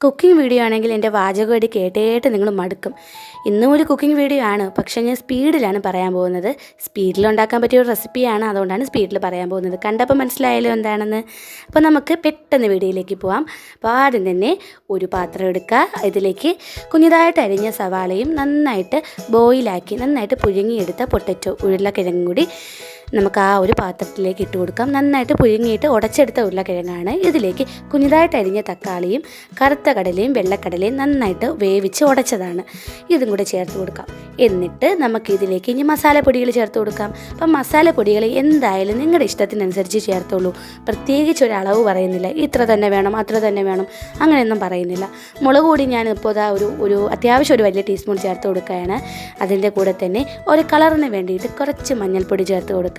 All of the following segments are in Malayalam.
കുക്കിംഗ് വീഡിയോ ആണെങ്കിൽ എൻ്റെ വാചകമായിട്ട് കേട്ടേട്ട് നിങ്ങൾ മടുക്കും. ഇന്നും ഒരു കുക്കിംഗ് വീഡിയോ ആണ്, പക്ഷേ ഞാൻ സ്പീഡിലാണ് പറയാൻ പോകുന്നത്. സ്പീഡിൽ ഉണ്ടാക്കാൻ പറ്റിയ ഒരു റെസിപ്പിയാണ്, അതുകൊണ്ടാണ് സ്പീഡിൽ പറയാൻ പോകുന്നത്. കണ്ടപ്പോൾ മനസ്സിലായാലോ എന്താണെന്ന്. അപ്പോൾ നമുക്ക് പെട്ടെന്ന് വീഡിയോയിലേക്ക് പോവാം. അപ്പോൾ ആദ്യം തന്നെ ഒരു പാത്രം എടുക്കുക. ഇതിലേക്ക് കുഞ്ഞിതായിട്ട് അരിഞ്ഞ സവാളയും നന്നായിട്ട് ബോയിലാക്കി നന്നായിട്ട് പുഴുങ്ങിയെടുത്ത പൊട്ടറ്റോ ഉരുളക്കിഴങ്ങും കൂടി നമുക്ക് ആ ഒരു പാത്രത്തിലേക്ക് ഇട്ട് കൊടുക്കാം. നന്നായിട്ട് പുഴുങ്ങിയിട്ട് ഉടച്ചെടുത്ത ഉരുളക്കിഴങ്ങാണ്. ഇതിലേക്ക് കുഞ്ഞിതായിട്ട് അരിഞ്ഞ തക്കാളിയും കറുത്ത കടലയും വെള്ളക്കടലയും നന്നായിട്ട് വേവിച്ച് ഉടച്ചതാണ്. ഇതും കൂടെ ചേർത്ത് കൊടുക്കാം. എന്നിട്ട് നമുക്കിതിലേക്ക് ഇനി മസാലപ്പൊടികൾ ചേർത്ത് കൊടുക്കാം. അപ്പം മസാലപ്പൊടികൾ എന്തായാലും നിങ്ങളുടെ ഇഷ്ടത്തിനനുസരിച്ച് ചേർത്തോളൂ. പ്രത്യേകിച്ച് ഒരു അളവ് പറയുന്നില്ല, ഇത്ര തന്നെ വേണം അത്ര തന്നെ വേണം അങ്ങനെയൊന്നും പറയുന്നില്ല. മുളക് പൊടി ഞാനിപ്പോൾ ഒരു അത്യാവശ്യം ഒരു വലിയ ടീസ്പൂൺ ചേർത്ത് കൊടുക്കുകയാണ്. അതിൻ്റെ കൂടെ തന്നെ ഒരു കളറിന് വേണ്ടിയിട്ട് കുറച്ച് മഞ്ഞൾപ്പൊടി ചേർത്ത് കൊടുക്കുക.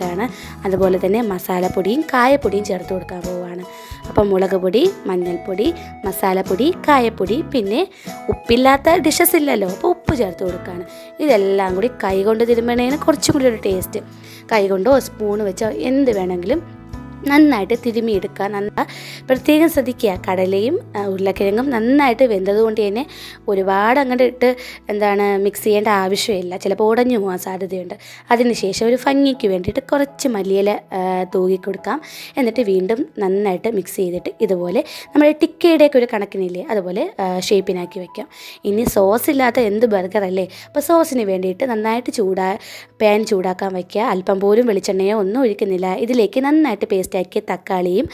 അതുപോലെ തന്നെ മസാലപ്പൊടിയും കായപ്പൊടിയും ചേർത്ത് കൊടുക്കാൻ പോവുകയാണ്. അപ്പം മുളക് പൊടി, മഞ്ഞൾപ്പൊടി, മസാലപ്പൊടി, കായപ്പൊടി, പിന്നെ ഉപ്പില്ലാത്ത ഡിഷസ് ഇല്ലല്ലോ, അപ്പോൾ ഉപ്പ് ചേർത്ത് കൊടുക്കുകയാണ്. ഇതെല്ലാം കൂടി കൈ കൊണ്ട് തിരുമ്പണേന് കുറച്ചും കൂടി ഒരു ടേസ്റ്റ്. കൈ കൊണ്ടോ സ്പൂണ് വെച്ചോ എന്ത് വേണമെങ്കിലും നന്നായിട്ട് തിരുമ്മിയെടുക്കുക. പ്രത്യേകം ശ്രദ്ധിക്കുക, കടലയും ഉരുളക്കിഴങ്ങും നന്നായിട്ട് വെന്തതുകൊണ്ട് തന്നെ ഒരുപാട് അങ്ങോട്ട് ഇട്ട് മിക്സ് ചെയ്യേണ്ട ആവശ്യമില്ല. ചിലപ്പോൾ ഉടഞ്ഞു പോകാൻ സാധ്യതയുണ്ട്. അതിനുശേഷം ഒരു ഭംഗിക്ക് വേണ്ടിയിട്ട് കുറച്ച് മല്ലിയില തൂകി കൊടുക്കാം. എന്നിട്ട് വീണ്ടും നന്നായിട്ട് മിക്സ് ചെയ്തിട്ട് ഇതുപോലെ നമ്മുടെ ടിക്കയുടെയൊക്കെ ഒരു കണക്കിനില്ലേ, അതുപോലെ ഷേപ്പിനാക്കി വയ്ക്കാം. ഇനി സോസ് ഇല്ലാത്ത എന്ത് ബർഗറല്ലേ, അപ്പോൾ സോസിന് വേണ്ടിയിട്ട് നന്നായിട്ട് പാൻ ചൂടാക്കാൻ വയ്ക്കുക. അല്പം പോലും വെളിച്ചെണ്ണയോ ഒന്നും ഒഴിക്കുന്നില്ല. ഇതിലേക്ക് നന്നായിട്ട് പേസ്റ്റ് ആക്കിയ തക്കാളിയും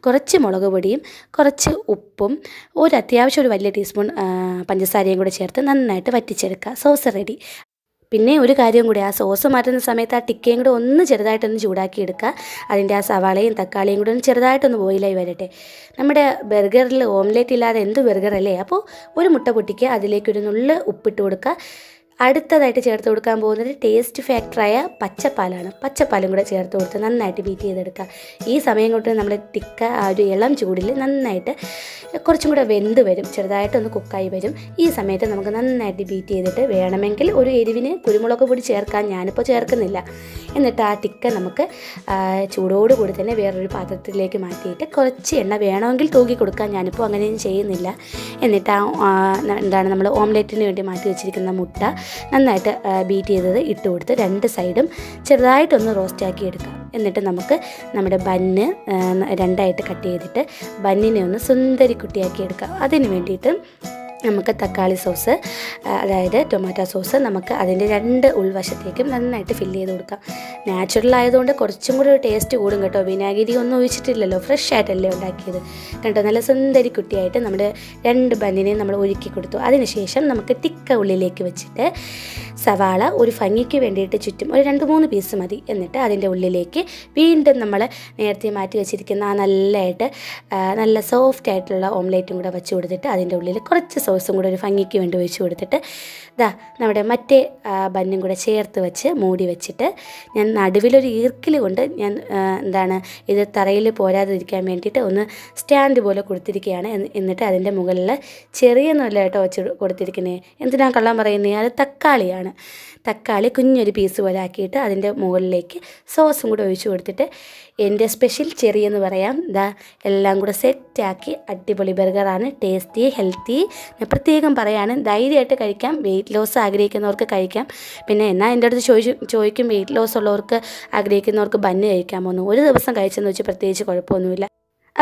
കുറച്ച് മുളക് പൊടിയും കുറച്ച് ഉപ്പും അത്യാവശ്യം ഒരു വലിയ ടീസ്പൂൺ പഞ്ചസാരയും കൂടെ ചേർത്ത് നന്നായിട്ട് വറ്റിച്ചെടുക്കുക. Sauce ready. പിന്നെ ഒരു കാര്യം കൂടി, ആ സോസ് മാറ്റുന്ന സമയത്ത് ആ ടിക്കയും കൂടെ ഒന്ന് ചെറുതായിട്ടൊന്ന് ചൂടാക്കി എടുക്കുക. അതിൻ്റെ ആ സവാളയും തക്കാളിയും കൂടെ ഒന്ന് ചെറുതായിട്ടൊന്ന് ബോയിലായി വരട്ടെ. നമ്മുടെ ബർഗറിൽ ഓംലെറ്റ് ഇല്ലാതെ എന്ത് ബർഗറല്ലേ, അപ്പോൾ ഒരു മുട്ട പൊട്ടിക്കുക, അതിലേക്കൊരു നുള്ള് ഉപ്പിട്ട് കൊടുക്കുക. അടുത്തതായിട്ട് ചേർത്ത് കൊടുക്കാൻ പോകുന്നത് ടേസ്റ്റ് ഫാക്ടറായ പച്ചപ്പാലാണ്. പച്ചപ്പാലും കൂടെ ചേർത്ത് കൊടുത്ത് നന്നായിട്ട് ബീറ്റ് ചെയ്തെടുക്കുക. ഈ സമയം കൊണ്ട് നമ്മൾ ടിക്ക ആ ഒരു ഇളം ചൂടിൽ നന്നായിട്ട് കുറച്ചും കൂടെ വെന്ത് വരും, ചെറുതായിട്ടൊന്ന് കുക്കായി വരും. ഈ സമയത്ത് നമുക്ക് നന്നായിട്ട് ബീറ്റ് ചെയ്തിട്ട് വേണമെങ്കിൽ ഒരു എരിവിന് കുരുമുളക് പൊടി ചേർക്കാൻ, ഞാനിപ്പോൾ ചേർക്കുന്നില്ല. എന്നിട്ട് ആ ടിക്ക നമുക്ക് ചൂടോടുകൂടി തന്നെ വേറൊരു പാത്രത്തിലേക്ക് മാറ്റിയിട്ട് കുറച്ച് എണ്ണ വേണമെങ്കിൽ തൂക്കി കൊടുക്കാൻ, ഞാനിപ്പോൾ അങ്ങനെയും ചെയ്യുന്നില്ല. എന്നിട്ട് നമ്മൾ ഓംലെറ്റിന് വേണ്ടി മാറ്റി വെച്ചിരിക്കുന്ന മുട്ട നന്നായിട്ട് ബീറ്റ് ചെയ്തത് ഇട്ട് കൊടുത്ത് രണ്ട് സൈഡും ചെറുതായിട്ടൊന്ന് റോസ്റ്റാക്കി എടുക്കാം. എന്നിട്ട് നമുക്ക് നമ്മുടെ ബണ്ണ് രണ്ടായിട്ട് കട്ട് ചെയ്തിട്ട് ബണ്ണിനെ ഒന്ന് സുന്ദരി കുട്ടിയാക്കി എടുക്കാം. അതിന് വേണ്ടിയിട്ട് നമുക്ക് തക്കാളി സോസ്, അതായത് ടൊമാറ്റോ സോസ്, നമുക്ക് അതിൻ്റെ രണ്ട് ഉൾവശത്തേക്കും നന്നായിട്ട് ഫില്ല് ചെയ്ത് കൊടുക്കാം. നാച്ചുറൽ ആയതുകൊണ്ട് കുറച്ചും കൂടി ഒരു ടേസ്റ്റ് കൂടും കേട്ടോ. വിനാഗിരി ഒന്നും ഒഴിച്ചിട്ടില്ലല്ലോ, ഫ്രഷ് ആയിട്ടല്ലേ ഉണ്ടാക്കിയത് കേട്ടോ. നല്ല സുന്ദരി കുട്ടിയായിട്ട് നമ്മുടെ രണ്ട് ബണ്ണിനെയും നമ്മൾ ഒരുക്കി കൊടുത്തു. അതിനുശേഷം നമുക്ക് ടിക്ക ഉള്ളിലേക്ക് വെച്ചിട്ട് സവാള ഒരു ഭംഗിക്ക് വേണ്ടിയിട്ട് ചുറ്റും ഒരു 2-3 പീസ് മതി. എന്നിട്ട് അതിൻ്റെ ഉള്ളിലേക്ക് വീണ്ടും നമ്മൾ നേരത്തെ മാറ്റി വെച്ചിരിക്കുന്ന ആ നല്ല സോഫ്റ്റ് ആയിട്ടുള്ള ഓംലേറ്റും കൂടെ വെച്ച് കൊടുത്തിട്ട് അതിൻ്റെ ഉള്ളിൽ കുറച്ച് സോസും കൂടെ ഒരു ഭംഗിക്ക് വേണ്ടി ഒഴിച്ച് കൊടുത്തിട്ട് നമ്മുടെ മറ്റേ ബന്നും കൂടെ ചേർത്ത് വെച്ച് മൂടി വെച്ചിട്ട് ഞാൻ നടുവിലൊരു ഈർക്കിൽ കൊണ്ട് ഞാൻ ഇത് തറയിൽ പോരാതിരിക്കാൻ വേണ്ടിയിട്ട് ഒന്ന് സ്റ്റാൻഡ് പോലെ കൊടുത്തിരിക്കുകയാണ്. എന്നിട്ട് അതിൻ്റെ മുകളിൽ ചെറിയൊന്നുമല്ല കേട്ടോ വെച്ച് കൊടുത്തിരിക്കുന്നത്. എന്തിനാ കള്ളം പറയുന്നത്, അത് തക്കാളിയാണ്. തക്കാളി കുഞ്ഞൊരു പീസ് പോലെ ആക്കിയിട്ട് അതിൻ്റെ മുകളിലേക്ക് സോസും കൂടെ ഒഴിച്ച് കൊടുത്തിട്ട് എൻ്റെ സ്പെഷ്യൽ ചെറിയെന്ന് പറയാം. എല്ലാം കൂടെ സെറ്റാക്കി അടിപൊളി ബർഗറാണ്. Tasty, healthy. ഞാൻ പ്രത്യേകം പറയാണ്, ധൈര്യമായിട്ട് കഴിക്കാം. വെയിറ്റ് ലോസ് ആഗ്രഹിക്കുന്നവർക്ക് കഴിക്കാം. പിന്നെ എന്നാൽ എൻ്റെ അടുത്ത് ചോദിക്കും വെയിറ്റ് ലോസ് ഉള്ളവർക്ക് ആഗ്രഹിക്കുന്നവർക്ക് ബന്ന് കഴിക്കാമോന്ന്. ഒരു ദിവസം കഴിച്ചെന്ന് വെച്ച് പ്രത്യേകിച്ച് കുഴപ്പമൊന്നുമില്ല.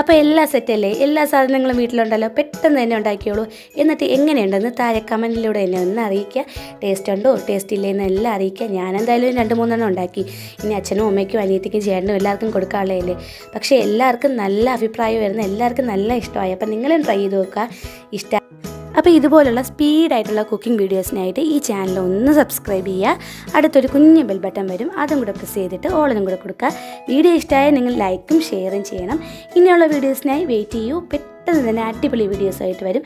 അപ്പോൾ എല്ലാം സെറ്റല്ലേ, എല്ലാ സാധനങ്ങളും വീട്ടിലുണ്ടല്ലോ, പെട്ടെന്ന് തന്നെ ഉണ്ടാക്കിയോളൂ. എന്നിട്ട് എങ്ങനെയുണ്ടെന്ന് താഴെ കമൻറ്റിലൂടെ എന്നെ ഒന്ന് അറിയിക്കുക. ടേസ്റ്റ് ഉണ്ടോ ടേസ്റ്റ് ഇല്ലേന്ന് എല്ലാം അറിയിക്കുക. ഞാനെന്തായാലും 2-3 ഉണ്ടാക്കി. ഇനി അച്ഛനും അമ്മയ്ക്കും അനിയത്തിക്കും ചേട്ടനും എല്ലാവർക്കും കൊടുക്കാനുള്ളതല്ലേ. പക്ഷേ എല്ലാവർക്കും നല്ല അഭിപ്രായം വരുന്ന, എല്ലാവർക്കും നല്ല ഇഷ്ടമായി. അപ്പം നിങ്ങളും ട്രൈ ചെയ്ത് നോക്കുക. ഇഷ്ടം അപ്പോൾ ഇതുപോലുള്ള സ്പീഡായിട്ടുള്ള കുക്കിംഗ് വീഡിയോസിനായിട്ട് ഈ ചാനൽ ഒന്ന് സബ്സ്ക്രൈബ് ചെയ്യുക. അടുത്തൊരു കുഞ്ഞ് ബെൽ ബട്ടൺ വരും, അതും കൂടെ പ്രസ് ചെയ്തിട്ട് ഓളിനും കൂടെ കൊടുക്കുക. വീഡിയോ ഇഷ്ടമായാൽ നിങ്ങൾ ലൈക്കും ഷെയറും ചെയ്യണം. ഇനിയുള്ള വീഡിയോസിനായി വെയിറ്റ് ചെയ്യൂ. പെട്ടെന്ന് തന്നെ അടിപൊളി വീഡിയോസായിട്ട് വരും.